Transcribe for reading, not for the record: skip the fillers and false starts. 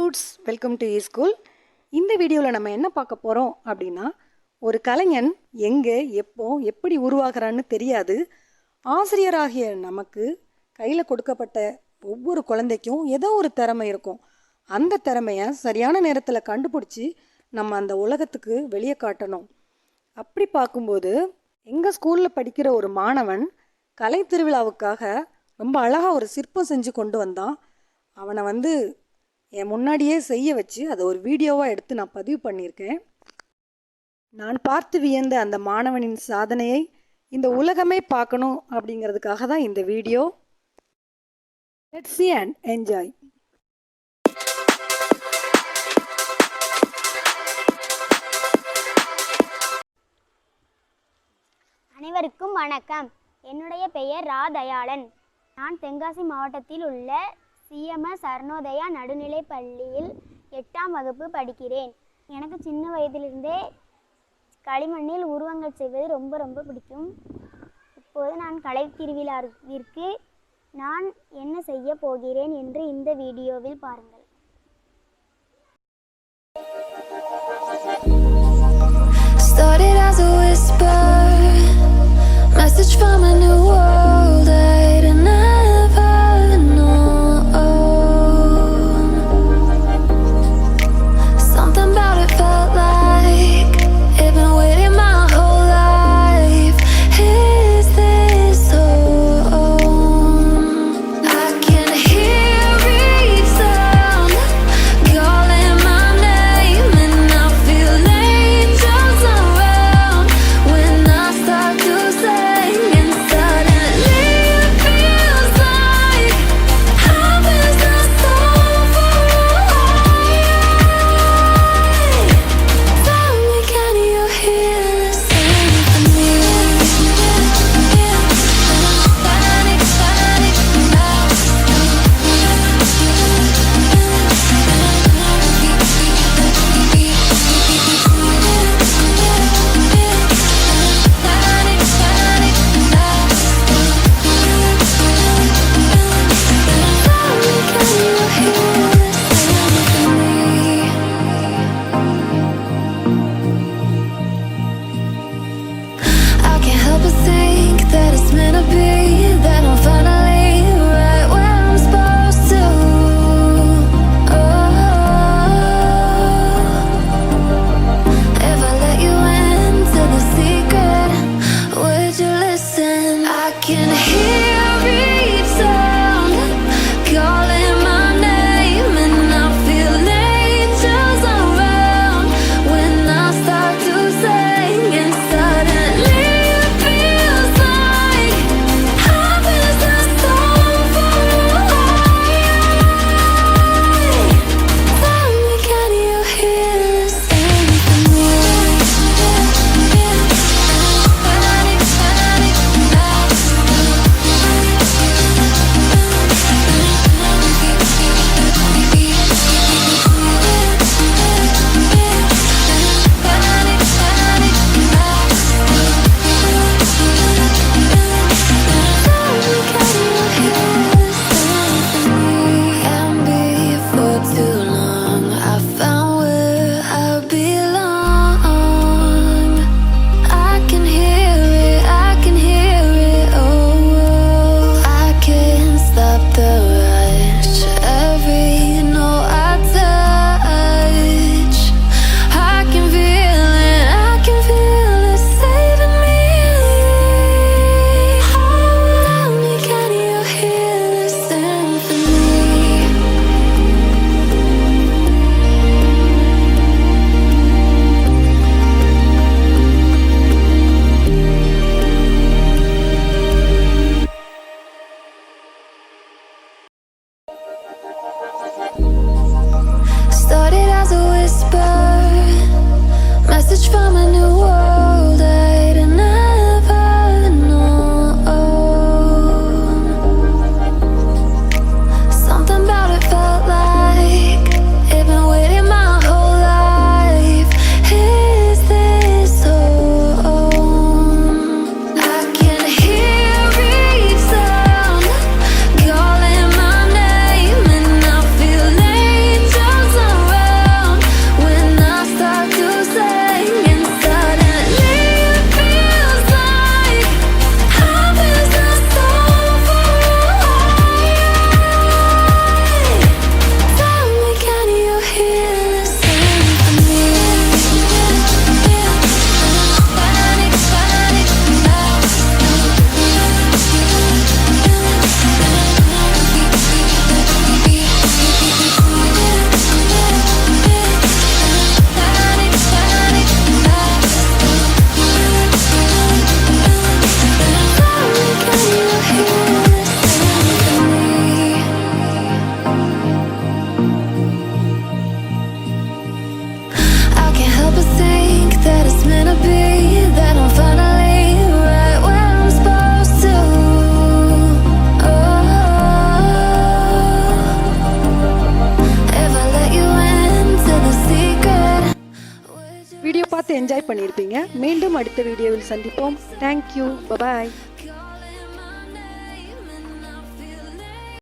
Dudes, welcome to school. இந்த வீடியோவில் நம்ம என்ன பார்க்க போகிறோம் அப்படின்னா, ஒரு கலைஞன் எங்கே எப்போ எப்படி உருவாகிறான்னு தெரியாது. ஆசிரியராகிய நமக்கு கையில் கொடுக்கப்பட்ட ஒவ்வொரு குழந்தைக்கும் ஏதோ ஒரு திறமை இருக்கும். அந்த திறமையை சரியான நேரத்தில் கண்டுபிடிச்சி நம்ம அந்த உலகத்துக்கு வெளியே காட்டணும். அப்படி பார்க்கும்போது எங்கள் ஸ்கூலில் படிக்கிற ஒரு மாணவன் கலை திருவிழாவுக்காக ரொம்ப அழகாக ஒரு சிற்பம் செஞ்சு கொண்டு வந்தான். அவனை என் முன்னாடியே செய்ய வச்சு அதை ஒரு வீடியோவாக எடுத்து நான் பதிவு பண்ணியிருக்கேன். நான் பார்த்து வியந்த அந்த மாணவனின் சாதனையை இந்த உலகமே பார்க்கணும் அப்படிங்கிறதுக்காக தான் இந்த video. Let's see and enjoy. அனைவருக்கும் வணக்கம். என்னுடைய பெயர் ரா தயாளன். நான் தென்காசி மாவட்டத்தில் உள்ள சிஎம்எஸ் அருணோதயா நடுநிலைப் பள்ளியில் 8ஆம் வகுப்பு படிக்கிறேன். எனக்கு சின்ன வயதிலிருந்தே களிமண்ணில் உருவங்கள் செய்வது ரொம்ப பிடிக்கும். இப்போது நான் கலை திருவிழாவிற்கு நான் என்ன செய்ய போகிறேன் என்று இந்த வீடியோவில் பாருங்கள். Started as a whisper, message from a new world I'd never known. Something about it felt like it'd been waiting my whole life. Is this home? I can hear each sound calling my name, and I feel angels around when I start to sing, and suddenly it feels like heaven's not so far away. Tell me, can you hear the symphony? I can't help but think that it's meant to be, that I'm finally right where I'm supposed to. If I let you into the secret, would you listen? I can hear each sound calling my name, and I feel angels around when I start to sing, and suddenly it feels like heaven's not so far away. Tell me, can you hear the symphony? And before too long, I found where I belong. I can hear it, I can hear it, oh. I can't stop the rush, every note I touch. I can feel it saving me. Tell me, can you hear the symphony? Started as a whisper, message from a new world I'd never known. Something about it felt like it'd been waiting my whole life. Is this home? I can hear each sound calling my name, and I feel angels பார்த்து enjoy பண்ணியிருப்பீங்க. மீண்டும் அடுத்த வீடியோவில் சந்திப்போம். Thank you. Bye bye.